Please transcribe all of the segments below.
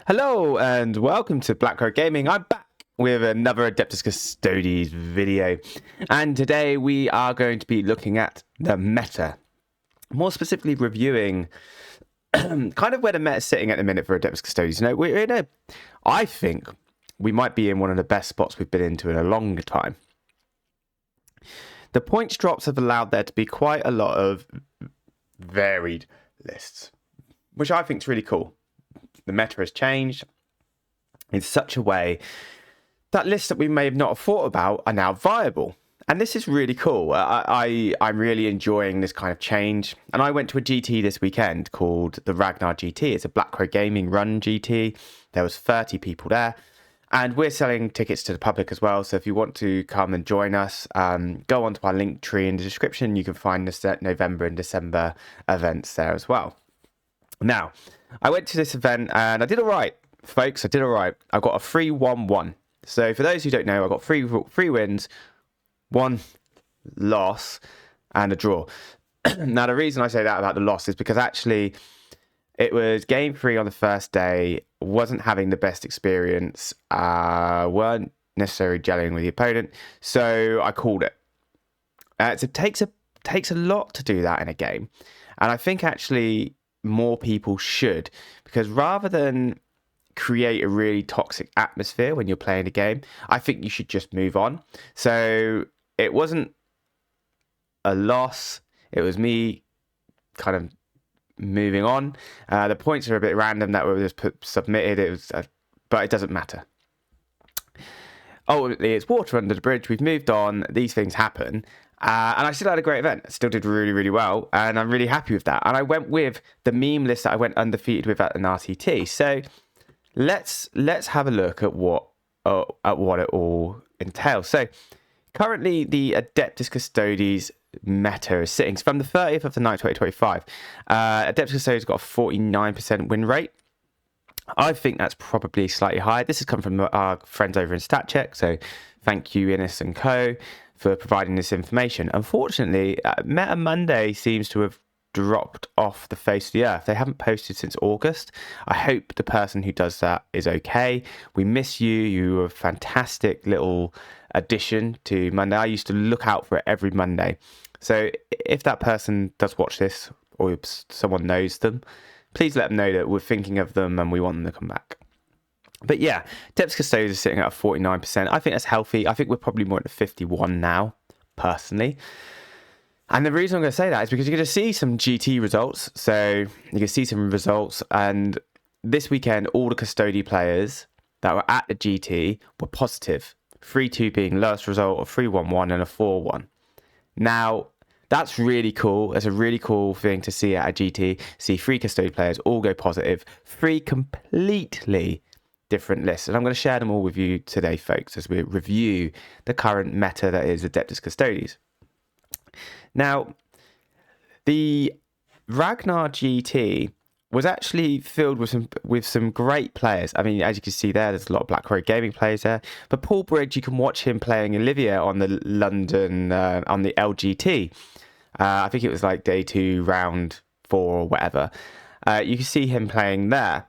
Hello and welcome to Blackroad Gaming. I'm back with another Adeptus Custodes video, and today we are going to be looking at the meta, more specifically reviewing kind of where the meta is sitting at the minute for Adeptus Custodes. You know, I think we might be in one of the best spots we've been into in a long time. The points drops have allowed there to be quite a lot of varied lists, which I think is really cool. The meta has changed in such a way that lists that we may have not thought about are now viable. And this is really cool. I'm really enjoying this kind of change. And I went to a GT this weekend called the Ragnar GT. It's a Blackroad Gaming run GT. There was 30 people there. And we're selling tickets to the public as well. So if you want to come and join us, go onto our Linktree in the description. You can find the November and December events there as well. Now, I went to this event and I did all right, folks. I did all right. I got a 3-1-1. So for those who don't know, I got three wins, one loss, and a draw. Now, the reason I say that about the loss is because actually it was game 3 on the first day. Wasn't having the best experience. Weren't necessarily gelling with the opponent. So I called it. It takes a lot to do that in a game. And I think actually more people should, because rather than create a really toxic atmosphere when you're playing a game, I think you should just move on. So it wasn't a loss, it was me kind of moving on. The points are a bit random that were just submitted, but it doesn't matter. Ultimately, it's water under the bridge. We've moved on. These things happen. And I still had a great event. I still did really, really well. And I'm really happy with that. And I went with the meme list that I went undefeated with at an RTT. So let's have a look at what it all entails. So currently, the Adeptus Custodes meta is sitting from the 30th of the 9th, 2025. Adeptus Custodes got a 49% win rate. I think that's probably slightly high. This has come from our friends over in StatCheck, so thank you, Innes and Co, for providing this information. Unfortunately, Meta Monday seems to have dropped off the face of the earth. They haven't posted since August. I hope the person who does that is okay. We miss you. You were a fantastic little addition to Monday. I used to look out for it every Monday. So if that person does watch this, or someone knows them, please let them know that we're thinking of them and we want them to come back. But yeah, Adeptus Custodes is sitting at a 49%. I think that's healthy. I think we're probably more at the 51 now, personally. And the reason I'm going to say that is because you're going to see some GT results. So you can see some results. And this weekend, all the Custody players that were at the GT were positive. 3-2 being lowest result, a 3-1-1 and a 4-1. Now, that's really cool. It's a really cool thing to see at a GT. See 3 Custody players all go positive. 3 completely different lists. And I'm going to share them all with you today, folks, as we review the current meta that is Adeptus Custodes. Now, the Ragnar GT was actually filled with some great players. I mean, as you can see there's a lot of Blackroad Gaming players there. But Paul Bridge, you can watch him playing Olivia on the London, on the LGT. I think it was like day 2, round 4 or whatever. You can see him playing there.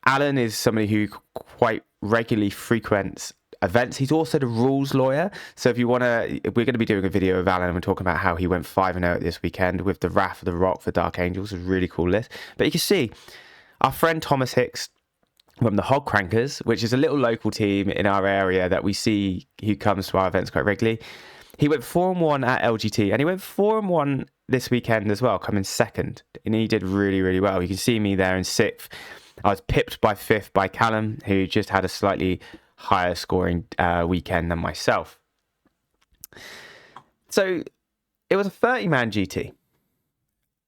Alan is somebody who quite regularly frequents events. He's also the rules lawyer. So if you want to, we're going to be doing a video of Alan and we're talking about how he went 5-0 this weekend with the Wrath of the Rock for Dark Angels. It's a really cool list. But you can see our friend Thomas Hicks from the Hog Crankers, which is a little local team in our area that we see who comes to our events quite regularly. He went 4-1 at LGT and he went 4-1 this weekend as well, coming second. And he did really, really well. You can see me there in 6th. I was pipped by 5th by Callum, who just had a slightly higher scoring weekend than myself. So it was a 30-man GT.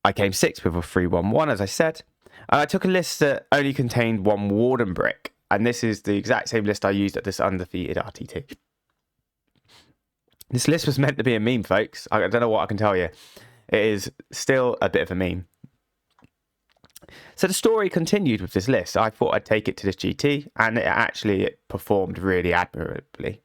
I came 6th with a 3-1-1, as I said. I took a list that only contained 1 Warden brick, and this is the exact same list I used at this undefeated RTT. This list was meant to be a meme, folks. I don't know what I can tell you. It is still a bit of a meme. So the story continued with this list. I thought I'd take it to this GT, and it performed really admirably.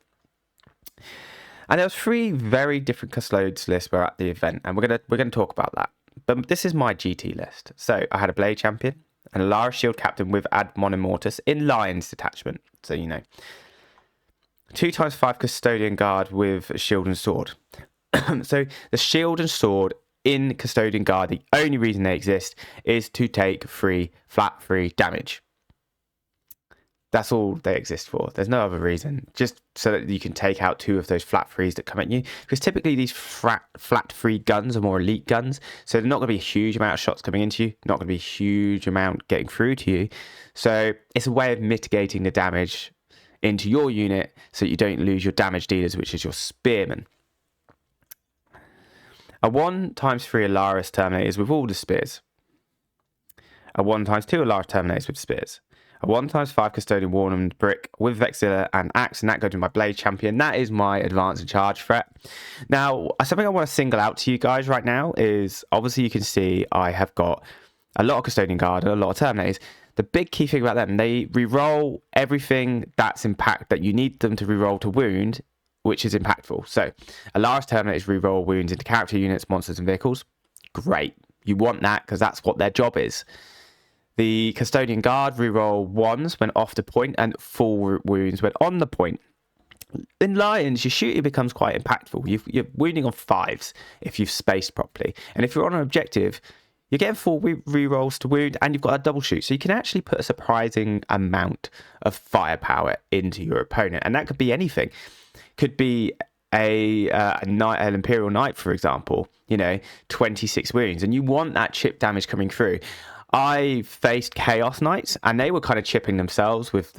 And there was 3 very different Custodes lists were at the event, and we're gonna talk about that. But this is my GT list. So I had a Blade Champion, an Alara Shield Captain with Ad Monomortis in Lion's detachment. So, you know. 2x5 Custodian Guard with Shield and Sword. So the Shield and Sword in Custodian Guard, the only reason they exist is to take flat free damage. That's all they exist for. There's no other reason. Just so that you can take out 2 of those flat frees that come at you. Because typically these flat free guns are more elite guns. So they're not going to be a huge amount of shots coming into you. Not going to be a huge amount getting through to you. So it's a way of mitigating the damage into your unit so you don't lose your damage dealers, which is your spearmen. A 1x3 Alaris Terminators with all the spears. A 1x2 Alaris Terminators with spears. A 1x5 Custodian Warned Brick with Vexilla and Axe, and that goes to my Blade Champion. That is my advance and charge threat. Now, something I want to single out to you guys right now is, obviously you can see I have got a lot of Custodian Guard and a lot of Terminators. The big key thing about them, they reroll everything that you need them to reroll to wound, which is impactful. So, Alaris Terminators reroll wounds into character units, monsters, and vehicles. Great. You want that because that's what their job is. The Custodian Guard reroll 1s when off the point and full wounds when on the point. In Lions, your shooting becomes quite impactful. You're wounding on 5s if you've spaced properly. And if you're on an objective, you're getting full rerolls to wound and you've got a double shoot. So you can actually put a surprising amount of firepower into your opponent. And that could be anything. Could be an Imperial Knight, for example, 26 wounds. And you want that chip damage coming through. I faced Chaos Knights and they were kind of chipping themselves with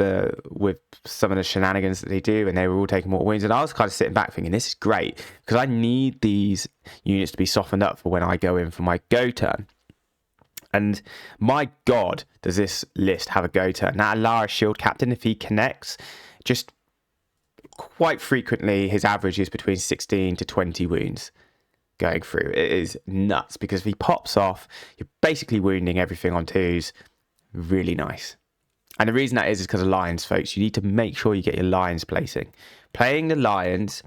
some of the shenanigans that they do, and they were all taking more wounds, and I was kind of sitting back thinking, this is great because I need these units to be softened up for when I go in for my go turn. And my god, does this list have a go turn. Now, Alara Shield Captain, if he connects, just quite frequently his average is between 16 to 20 wounds going through. It is nuts because if he pops off, you're basically wounding everything on 2s. Really nice. And the reason that is because of Lions, folks. You need to make sure you get your Lions placing. Playing the Lions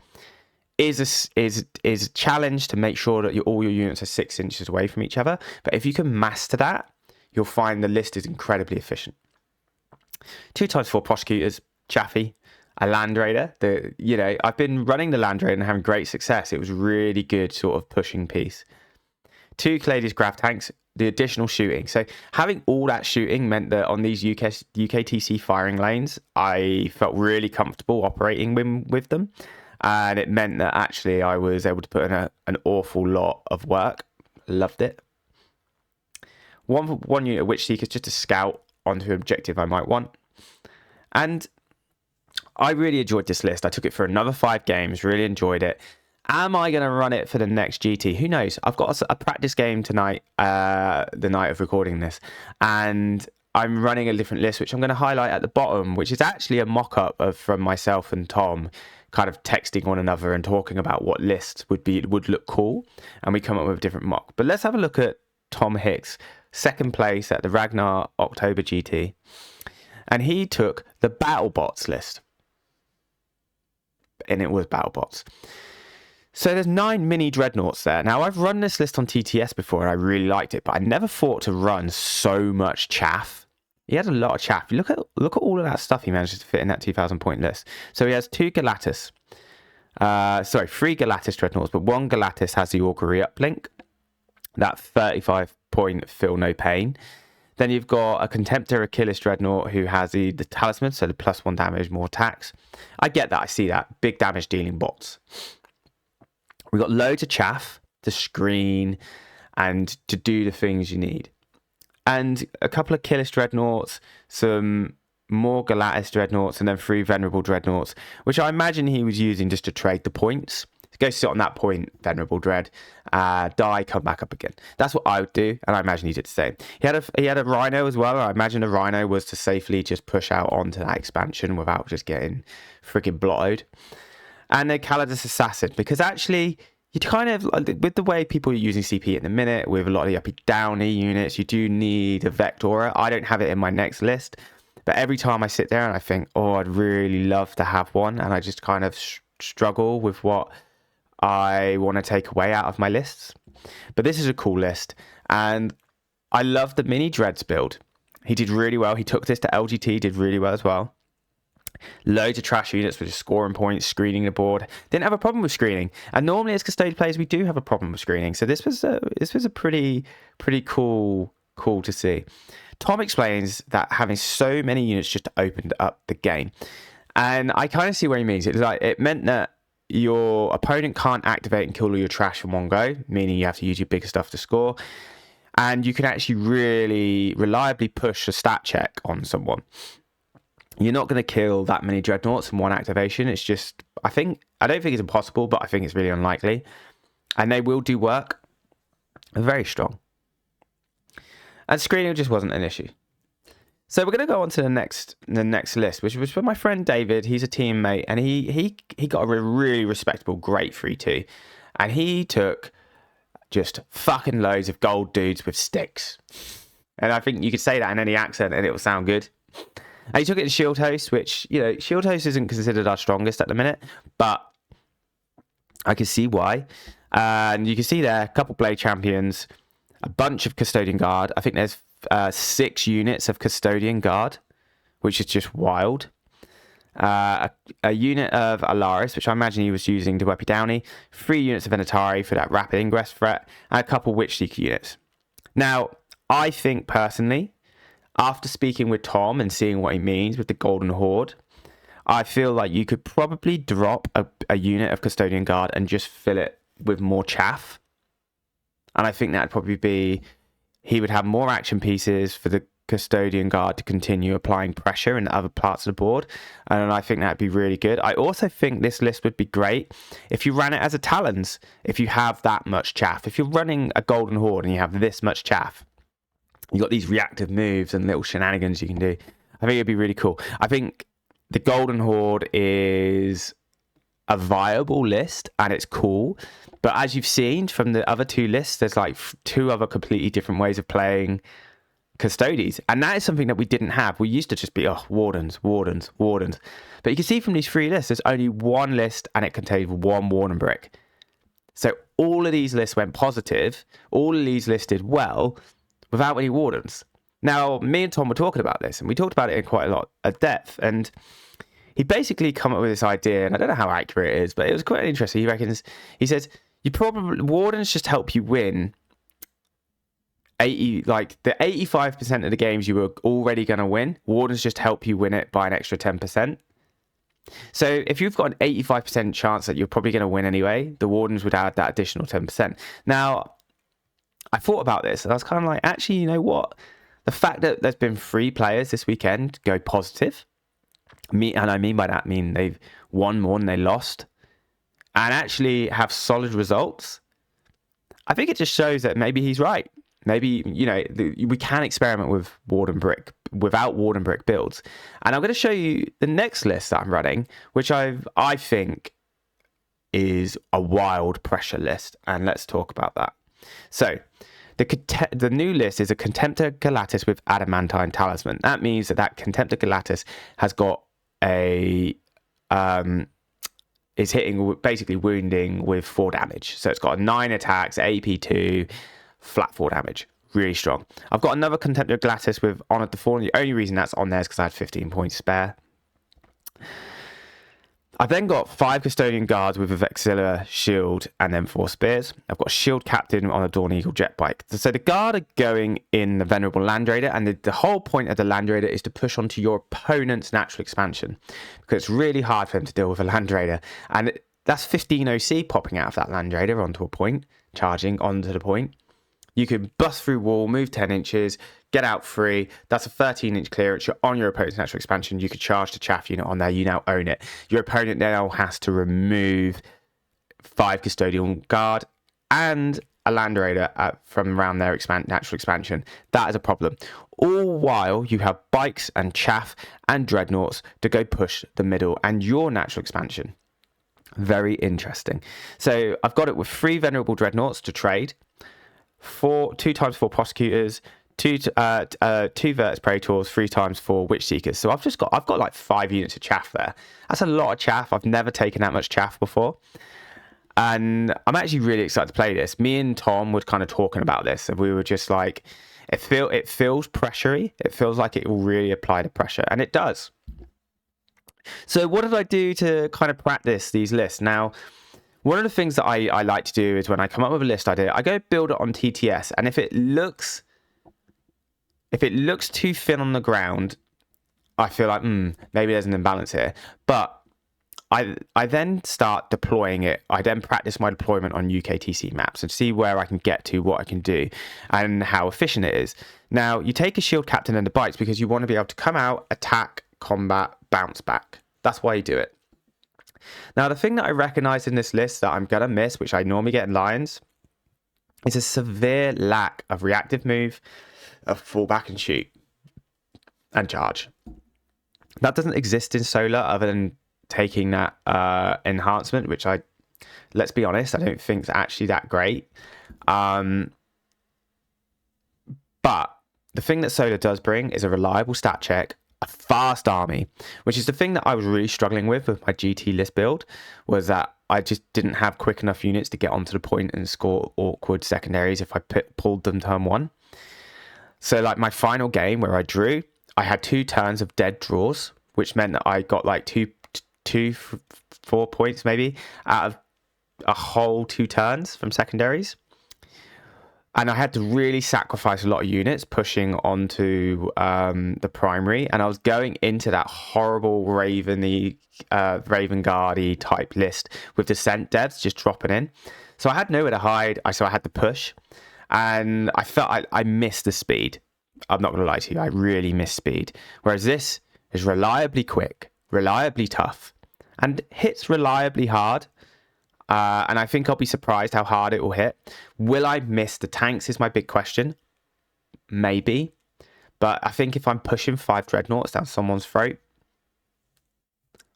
is a challenge to make sure that all your units are 6 inches away from each other. But if you can master that, you'll find the list is incredibly efficient. 2x4 Prosecutors, Chaffee. A Land Raider. I've been running the Land Raider and having great success. It was really good sort of pushing piece. 2 Cladius Grav Tanks, the additional shooting. So having all that shooting meant that on these UKTC firing lanes, I felt really comfortable operating with them. And it meant that actually I was able to put in an awful lot of work. Loved it. One unit of Witch Seekers just to scout onto an objective I might want. And I really enjoyed this list. I took it for another 5 games, really enjoyed it. Am I going to run it for the next GT? Who knows? I've got a practice game tonight, the night of recording this, and I'm running a different list, which I'm going to highlight at the bottom, which is actually a mock-up from myself and Tom kind of texting one another and talking about what list would look cool, and we come up with a different mock. But let's have a look at Tom Hicks, 2nd place at the Ragnar October GT, and he took the Battlebots list. And it was Battlebots. So there's 9 mini dreadnoughts there. Now, I've run this list on TTS before and I really liked it, but I never thought to run so much chaff. He had a lot of chaff. Look at all of that stuff he managed to fit in that 2,000 point list. So he has 2 Galatis. 3 Galatis dreadnoughts, but 1 Galatis has the Augury uplink. That 35 point Feel No Pain. Then you've got a Contemptor Achilles Dreadnought who has the Talisman, so the +1 damage, more attacks. I get that, I see that. Big damage dealing bots. We've got loads of chaff to screen and to do the things you need. And a couple of Achilles Dreadnoughts, some more Galatis Dreadnoughts, and then 3 Venerable Dreadnoughts, which I imagine he was using just to trade the points. Go sit on that point, Venerable Dread, die, come back up again. That's what I would do, and I imagine he did the same. He had a Rhino as well. I imagine a Rhino was to safely just push out onto that expansion without just getting freaking blottoed. And then Calidus Assassin, because actually, you kind of, with the way people are using CP at the minute, with a lot of the uppy downy units, you do need a Vectora. I don't have it in my next list, but every time I sit there and I think, oh, I'd really love to have one, and I just kind of struggle with what I want to take away out of my lists. But this is a cool list, and I love the mini dreads build. He did really well. He took this to LGT, did really well as well. Loads of trash units were just scoring points, screening the board. Didn't have a problem with screening. And normally as Custodian players, we do have a problem with screening. So this was a pretty cool to see. Tom explains that having so many units just opened up the game. And I kind of see what he means. It meant that your opponent can't activate and kill all your trash in one go, meaning you have to use your bigger stuff to score. And you can actually really reliably push a stat check on someone. You're not going to kill that many dreadnoughts in one activation. It's just, I don't think it's impossible, but I think it's really unlikely. And they will do work. They're very strong. And screening just wasn't an issue. So we're going to go on to the next list, which was for my friend David. He's a teammate, and he got a really respectable great 3-2. And he took just fucking loads of gold dudes with sticks. And I think you could say that in any accent and it will sound good. And he took it to Shield Host, which, Shield Host isn't considered our strongest at the minute, but I can see why. And you can see there, a couple Blade Champions, a bunch of Custodian Guard. I think there's 6 units of Custodian Guard, which is just wild. A unit of Alaris, which I imagine he was using to Weppy Downey. 3 units of Venatari for that rapid ingress threat. And a couple Witch Seeker units. Now, I think personally, after speaking with Tom and seeing what he means with the Golden Horde, I feel like you could probably drop a unit of Custodian Guard and just fill it with more chaff. And I think that'd probably be, he would have more action pieces for the Custodian Guard to continue applying pressure in other parts of the board. And I think that'd be really good. I also think this list would be great if you ran it as a Talons, if you have that much chaff. If you're running a Golden Horde and you have this much chaff, you got these reactive moves and little shenanigans you can do. I think it'd be really cool. I think the Golden Horde is a viable list and it's cool. But as you've seen from the other 2 lists, there's like 2 other completely different ways of playing Custodes. And that is something that we didn't have. We used to just be, Wardens. But you can see from these 3 lists, there's only 1 list and it contains 1 Warden brick. So all of these lists went positive. All of these listed well, without any Wardens. Now, me and Tom were talking about this, and we talked about it in quite a lot of depth, and he basically come up with this idea, and I don't know how accurate it is, but it was quite interesting. He says, Wardens just help you win the 85% of the games you were already going to win. Wardens just help you win it by an extra 10%. So if you've got an 85% chance that you're probably going to win anyway, the Wardens would add that additional 10%. Now, I thought about this and I was kind of like, actually, you know what? The fact that there's been 3 players this weekend go positive, and I mean by that, they've won more than they lost, and actually have solid results. I think it just shows that maybe he's right. Maybe, we can experiment with without Warden Brick builds. And I'm going to show you the next list that I'm running, which I think is a wild pressure list. And let's talk about that. So the new list is a Contemptor Galatis with Adamantine Talisman. That means that Contemptor Galatis has got is hitting, basically wounding with 4 damage. So it's got 9 attacks, AP2, flat 4 damage. Really strong. I've got another Contemptor Galatis with Honored the Fallen. The only reason that's on there is because I had 15 points spare. I've then got 5 Custodian Guards with a Vexilla shield and then 4 spears. I've got a Shield Captain on a Dawn Eagle jet bike. So the Guard are going in the Venerable Land Raider, and the whole point of the Land Raider is to push onto your opponent's natural expansion, because it's really hard for them to deal with a Land Raider. And that's 15 OC popping out of that Land Raider onto a point, charging onto the point. You can bust through wall, move 10 inches, get out free. That's a 13-inch clearance. You're on your opponent's natural expansion. You could charge the chaff unit on there. You now own it. Your opponent now has to remove 5 Custodian Guard and a Land Raider from around their natural expansion. That is a problem. All while you have bikes and chaff and dreadnoughts to go push the middle and your natural expansion. Very interesting. So I've got it with 3 Venerable Dreadnoughts to trade. 2 times 4 prosecutors, 2 Vertus Praetors, 3 times 4 Witch Seekers. So I've got like 5 units of chaff there. That's a lot of chaff. I've never taken that much chaff before. And I'm actually really excited to play this. Me and Tom were kind of talking about this, and we were just like, It feels pressury. It feels like it will really apply the pressure, and it does. So what did I do to kind of practice these lists? Now, one of the things that I like to do is when I come up with a list idea, I go build it on TTS, and if it looks too thin on the ground, I feel like maybe there's an imbalance here. But I then start deploying it. I then practice my deployment on UKTC maps and see where I can get to, what I can do, and how efficient it is. Now, you take a shield captain and the bites because you want to be able to come out, attack, combat, bounce back. That's why you do it. Now, the thing that I recognize in this list that I'm going to miss, which I normally get in Lions, is a severe lack of reactive move, of fall back and shoot, and charge. That doesn't exist in Solar other than taking that enhancement, which let's be honest, I don't think is actually that great. But the thing that Solar does bring is a reliable stat check, a fast army, which is the thing that I was really struggling with my GT list build, was that I just didn't have quick enough units to get onto the point and score awkward secondaries if I pulled them turn 1. So like my final game where I drew, I had 2 turns of dead draws, which meant that I got like 4 points maybe out of a whole 2 turns from secondaries. And I had to really sacrifice a lot of units pushing onto the primary. And I was going into that horrible Raven Guardy type list with Descent devs just dropping in. So I had nowhere to hide. So I had to push. And I felt I missed the speed. I'm not going to lie to you. I really missed speed. Whereas this is reliably quick, reliably tough, and hits reliably hard. And I think I'll be surprised how hard it will hit. Will I miss the tanks is my big question. Maybe. But I think if I'm pushing 5 dreadnoughts down someone's throat,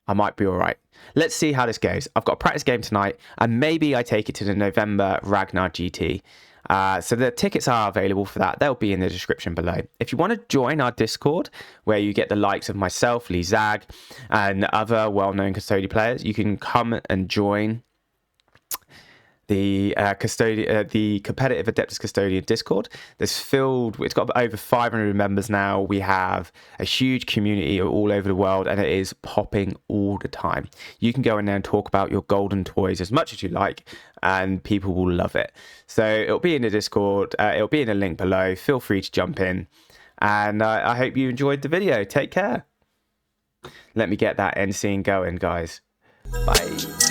I might be all right. Let's see how this goes. I've got a practice game tonight, and maybe I take it to the November Ragnar GT. So the tickets are available for that. They'll be in the description below. If you want to join our Discord, where you get the likes of myself, Lee Zag, and other well-known Custodian players, you can come and join the competitive Adeptus Custodian Discord. It's got over 500 members now. We have a huge community all over the world, and it is popping all the time. You can go in there and talk about your golden toys as much as you like, and people will love it. So it'll be in the Discord. It'll be in the link below. Feel free to jump in, and I hope you enjoyed the video. Take care. Let me get that end scene going, guys. Bye.